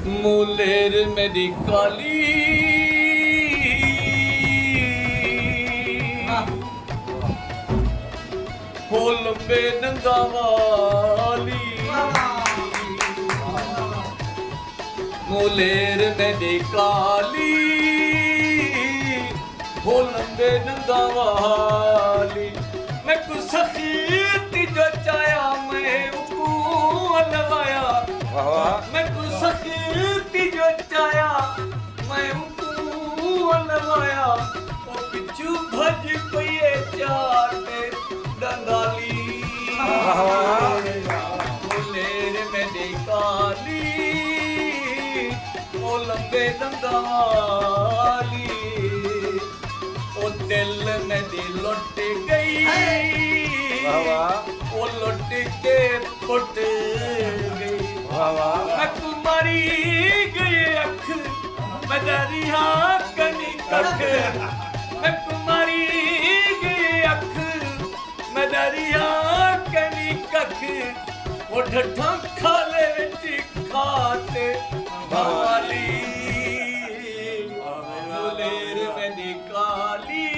मुलेर मेरी काली हो लंबे नंगा वाली मुलेर मेरी काली हो लंबे नंगा वाली मैं कुछ सखी जो चाया मैं उकू लवाया मैं कुछ सखी जो चाया मैं उकू लवाया ओ पिछू भज पइए चाटे डंगाली मुलेर मेरी काली ओ लंबे नंगा वाली ओ दिल मेरी लुट गई ओ लुट के फुट गई मैं तुम्हारी गई अख मैं दरिया कनी कख मैं तुम्हारी गई अख मैं दरिया कनी कख वो ढठा खाले खाते वाली मुलेर मेरी काली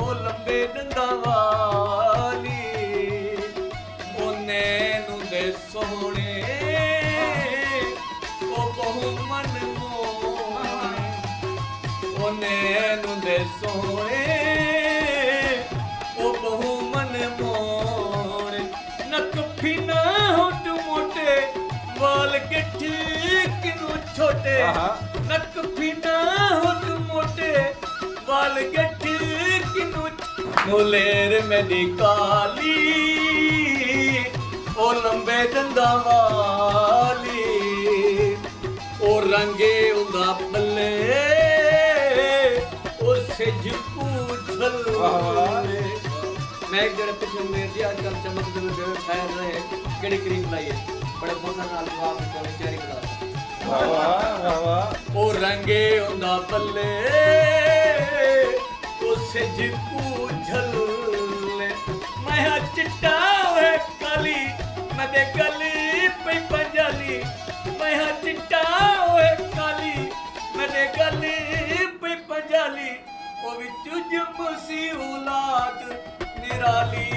ओ लंबे डंगा वाली ओ नैनू दे सोहणे ओ बहु मन मोहणे ओ नैनू दे सोहणे ओ बहु मन मोहणे नक फिना होठ मोटे वाल गिट्ठी किनू छोटे नक फिना होठ मोटे वाल गिट्ठी किनू मुलेर मेरी काली ओ लंबे दंदा वाली ओ रंगे उंदा पल्ले ओ सिज पूछल मैं जरा पिछले मेरे जी आजकल चमक दे खैर रहे केड़ी क्रीम लाइए बड़े फोन नाल जवाब करे चेहरे ग्लास वाह वाह वाह ओ रंगे उंदा पल्ले ओ सिज पूछल मैं चिट्टा वे काली मैं दे गली पे पंजाली मैं चिट्टा वे काली मैं दे गली पे पंजाली ओ विच जुम सी औलाद निराली